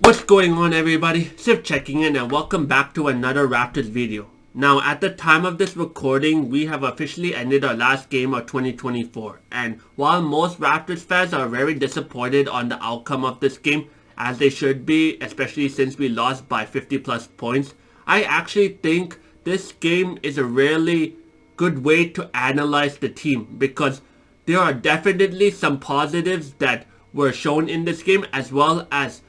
What's going on, everybody? Sif checking in and welcome back to another Raptors video. Now, at the time of this recording, we have officially ended our last game of 2024, and while most Raptors fans are very disappointed on the outcome of this game, as they should be, especially since we lost by 50 plus points, I actually think this game is a really good way to analyze the team, because there are definitely some positives that were shown in this game, as well as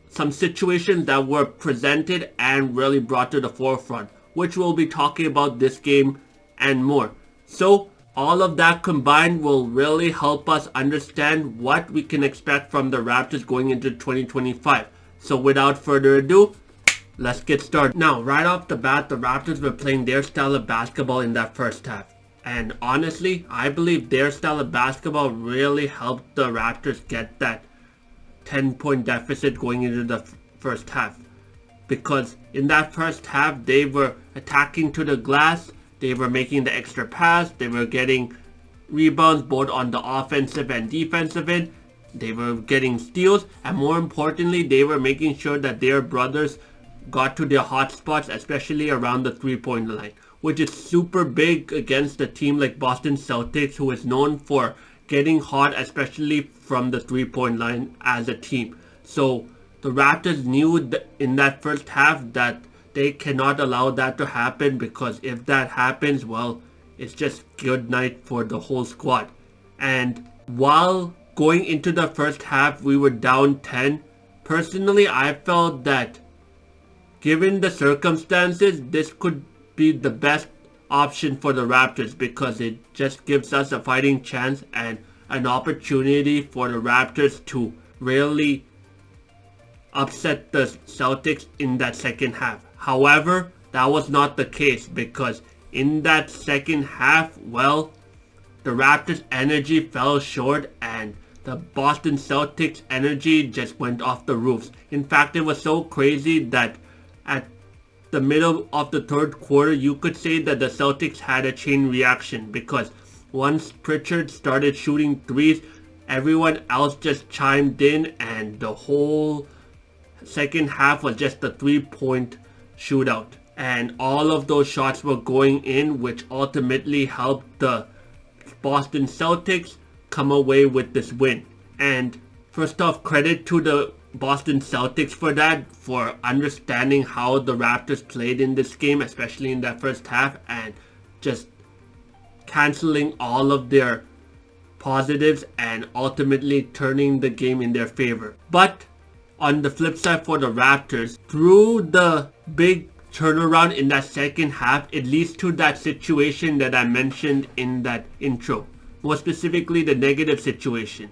some situations that were presented and really brought to the forefront, which we'll be talking about this game and more. So all of that combined will really help us understand what we can expect from the Raptors going into 2025. So without further ado, let's get started. Now, right off the bat, the Raptors were playing their style of basketball in that first half. And honestly, I believe their style of basketball really helped the Raptors get that 10-point deficit going into the first half, because in that first half they were attacking to the glass, they were making the extra pass, they were getting rebounds both on the offensive and defensive end, they were getting steals, and more importantly they were making sure that their brothers got to their hot spots, especially around the 3-point line, which is super big against a team like Boston Celtics, who is known for getting hot, especially from the 3-point line as a team. So the Raptors knew in that first half that they cannot allow that to happen, because if that happens, well, it's just good night for the whole squad. And while going into the first half we were down 10, personally I felt that given the circumstances, this could be the best option for the Raptors, because it just gives us a fighting chance and an opportunity for the Raptors to really upset the Celtics in that second half. However, that was not the case, because in that second half, well, the Raptors' energy fell short and the Boston Celtics' energy just went off the roofs. In fact, it was so crazy that at the middle of the third quarter, you could say that the Celtics had a chain reaction, because once Pritchard started shooting threes, everyone else just chimed in, and the whole second half was just a 3-point shootout. And all of those shots were going in, which ultimately helped the Boston Celtics come away with this win. And first off, credit to the Boston Celtics for that, for understanding how the Raptors played in this game, especially in that first half, and just canceling all of their positives and ultimately turning the game in their favor. But on the flip side for the Raptors, through the big turnaround in that second half, it leads to that situation that I mentioned in that intro, more specifically the negative situation.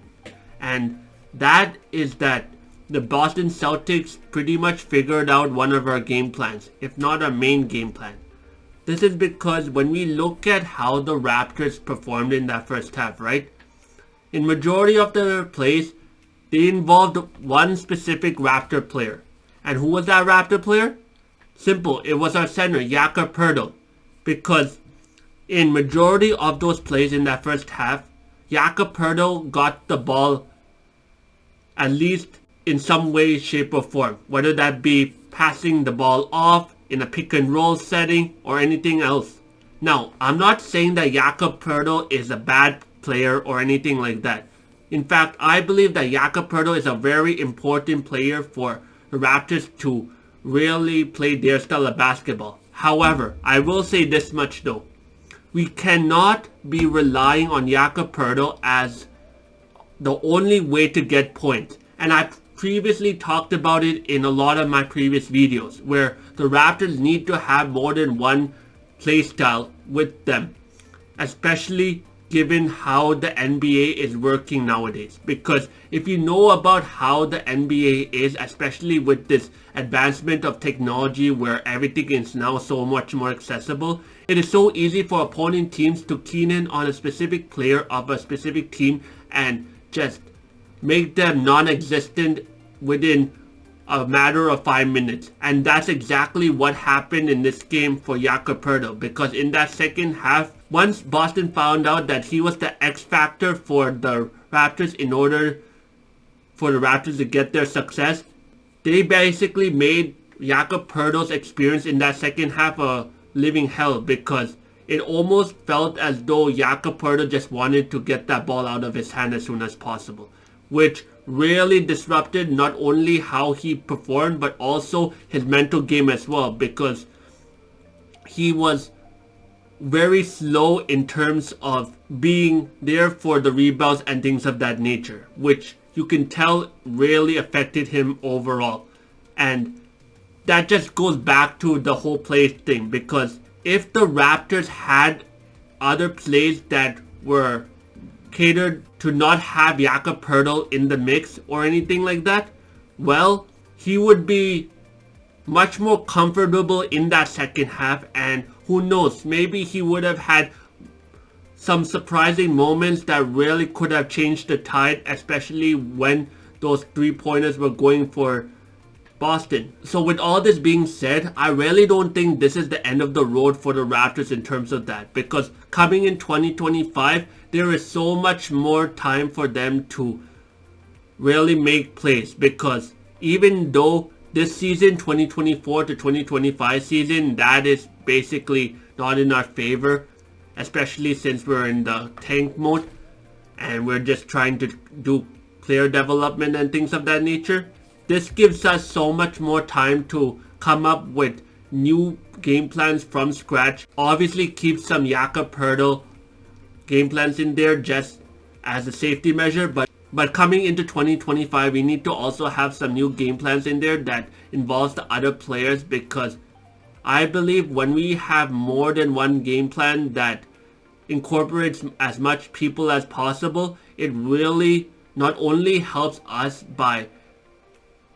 And that is that the Boston Celtics pretty much figured out one of our game plans, if not our main game plan. This is because when we look at how the Raptors performed in that first half, right? In majority of their plays, they involved one specific Raptor player. And who was that Raptor player? Simple, it was our center, Jakob Poeltl. Because in majority of those plays in that first half, Jakob Poeltl got the ball at least in some way, shape or form. Whether that be passing the ball off in a pick and roll setting or anything else. Now, I'm not saying that Jakob Poeltl is a bad player or anything like that. In fact, I believe that Jakob Poeltl is a very important player for the Raptors to really play their style of basketball. However, I will say this much though. We cannot be relying on Jakob Poeltl as the only way to get points. And I previously talked about it in a lot of my previous videos, where the Raptors need to have more than one play style with them, especially given how the NBA is working nowadays. Because if you know about how the NBA is, especially with this advancement of technology where everything is now so much more accessible, it is so easy for opponent teams to keen in on a specific player of a specific team and just make them non-existent within a matter of 5 minutes. And that's exactly what happened in this game for Jakob Poeltl, because in that second half, once Boston found out that he was the X factor for the Raptors in order for the Raptors to get their success, they basically made Jakob Poeltl's experience in that second half a living hell, because it almost felt as though Jakob Poeltl just wanted to get that ball out of his hand as soon as possible, which really disrupted not only how he performed but also his mental game as well, because he was very slow in terms of being there for the rebounds and things of that nature, which you can tell really affected him overall. And that just goes back to the whole play thing, because if the Raptors had other plays that were catered to not have Jakob Poeltl in the mix or anything like that, well, he would be much more comfortable in that second half, and who knows, maybe he would have had some surprising moments that really could have changed the tide, especially when those 3-pointers were going for Boston. So with all this being said, I really don't think this is the end of the road for the Raptors in terms of that, because coming in 2025, there is so much more time for them to really make plays, because even though this season, 2024 to 2025 season, that is basically not in our favor, especially since we're in the tank mode and we're just trying to do player development and things of that nature. This gives us so much more time to come up with new game plans from scratch. Obviously keep some Jakob Poeltl game plans in there just as a safety measure, but coming into 2025, we need to also have some new game plans in there that involves the other players, because I believe when we have more than one game plan that incorporates as much people as possible, it really not only helps us by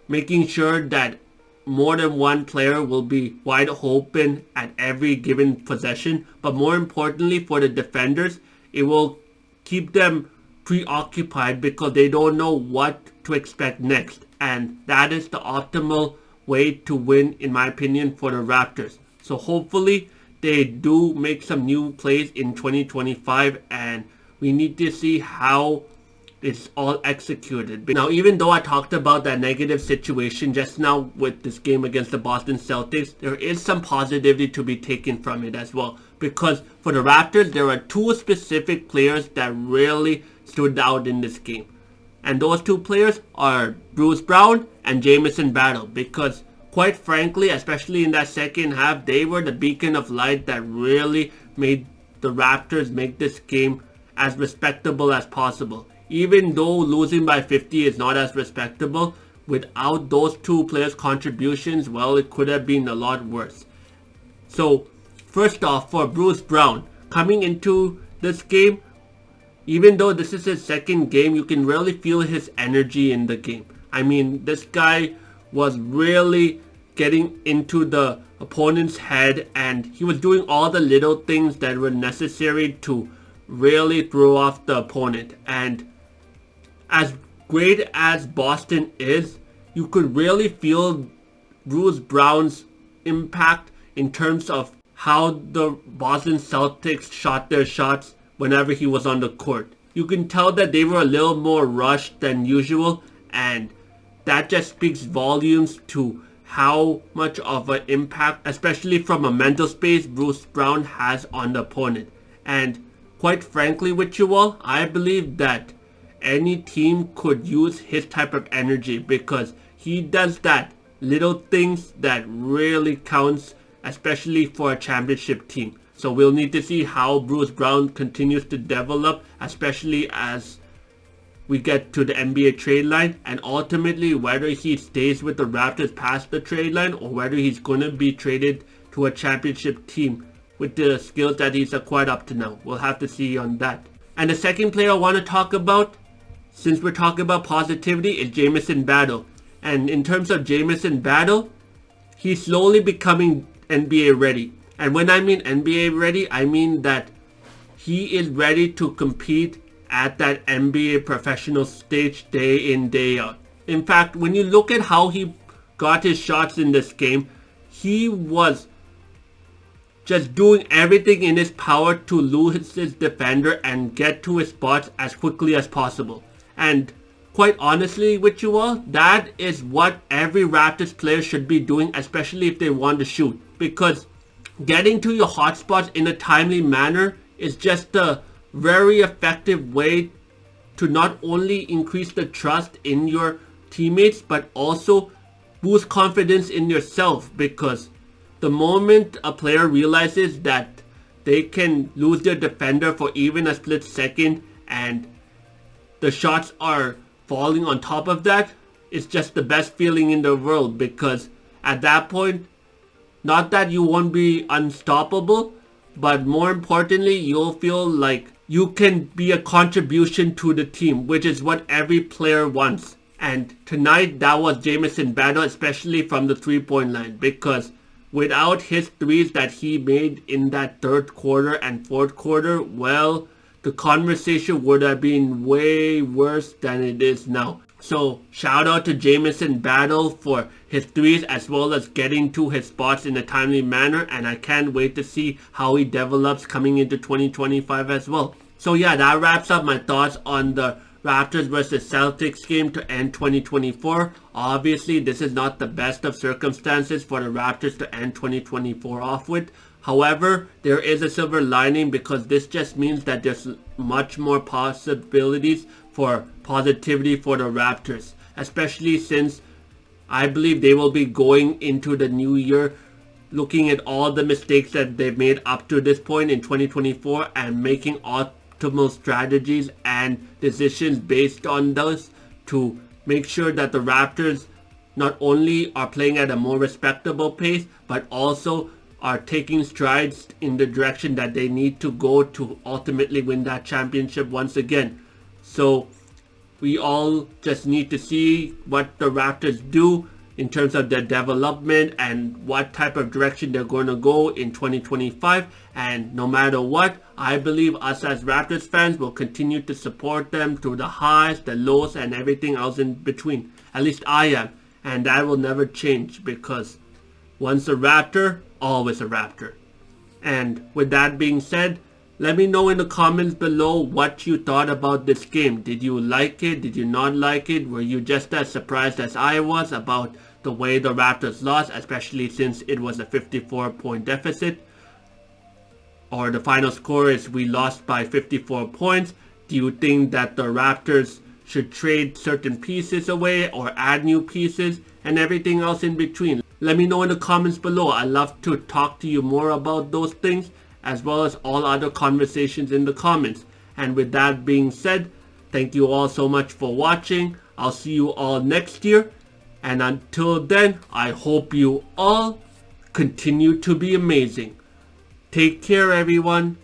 making sure that more than one player will be wide open at every given possession, but more importantly for the defenders, it will keep them preoccupied because they don't know what to expect next, and that is the optimal way to win, in my opinion, for the Raptors. So hopefully they do make some new plays in 2025, and we need to see how it's all executed. Now, even though I talked about that negative situation just now with this game against the Boston Celtics, there is some positivity to be taken from it as well, because for the Raptors, there are two specific players that really stood out in this game. And those two players are Bruce Brown and Jamison Battle, because quite frankly, especially in that second half, they were the beacon of light that really made the Raptors make this game as respectable as possible. Even though losing by 50 is not as respectable, without those two players' contributions, well, it could have been a lot worse. So, first off, for Bruce Brown, coming into this game, even though this is his second game, you can really feel his energy in the game. I mean, this guy was really getting into the opponent's head, and he was doing all the little things that were necessary to really throw off the opponent. And as great as Boston is, you could really feel Bruce Brown's impact in terms of how the Boston Celtics shot their shots whenever he was on the court. You can tell that they were a little more rushed than usual, and that just speaks volumes to how much of an impact, especially from a mental space, Bruce Brown has on the opponent. And quite frankly with you all, I believe that any team could use his type of energy, because he does that little things that really counts, especially for a championship team. So we'll need to see how Bruce Brown continues to develop, especially as we get to the NBA trade line, and ultimately whether he stays with the Raptors past the trade line or whether he's going to be traded to a championship team with the skills that he's acquired up to now. We'll have to see on that. And the second player I want to talk about, since we're talking about positivity, is Jamison Battle. And in terms of Jamison Battle, he's slowly becoming NBA ready. And when I mean NBA ready, I mean that he is ready to compete at that NBA professional stage day in, day out. In fact, when you look at how he got his shots in this game, he was just doing everything in his power to lose his defender and get to his spots as quickly as possible. And quite honestly with you all, that is what every Raptors player should be doing, especially if they want to shoot. Because getting to your hotspots in a timely manner is just a very effective way to not only increase the trust in your teammates but also boost confidence in yourself. Because the moment a player realizes that they can lose their defender for even a split second and the shots are falling on top of that, it's just the best feeling in the world. Because at that point, not that you won't be unstoppable, but more importantly, you'll feel like you can be a contribution to the team, which is what every player wants. And tonight, that was Jamison Battle, especially from the three-point line, because without his threes that he made in that third quarter and fourth quarter, well, the conversation would have been way worse than it is now. So shout out to Jamison Battle for his threes as well as getting to his spots in a timely manner, and I can't wait to see how he develops coming into 2025 as well. So yeah, that wraps up my thoughts on the Raptors versus Celtics game to end 2024. Obviously, this is not the best of circumstances for the Raptors to end 2024 off with. However, there is a silver lining because this just means that there's much more possibilities for positivity for the Raptors, especially since I believe they will be going into the new year looking at all the mistakes that they've made up to this point in 2024 and making optimal strategies and decisions based on those to make sure that the Raptors not only are playing at a more respectable pace but also are taking strides in the direction that they need to go to ultimately win that championship once again. So we all just need to see what the Raptors do in terms of their development and what type of direction they're going to go in 2025. And no matter what, I believe us as Raptors fans will continue to support them through the highs, the lows, and everything else in between. At least I am. And that will never change because once a Raptor, always a Raptor. And with that being said, let me know in the comments below what you thought about this game. Did you like it? Did you not like it? Were you just as surprised as I was about the way the Raptors lost, especially since it was a 54-point deficit? Or the final score is we lost by 54 points. Do you think that the Raptors should trade certain pieces away or add new pieces and everything else in between? Let me know in the comments below. I love to talk to you more about those things as well as all other conversations in the comments. And with that being said, thank you all so much for watching. I'll see you all next year. And until then, I hope you all continue to be amazing. Take care, everyone.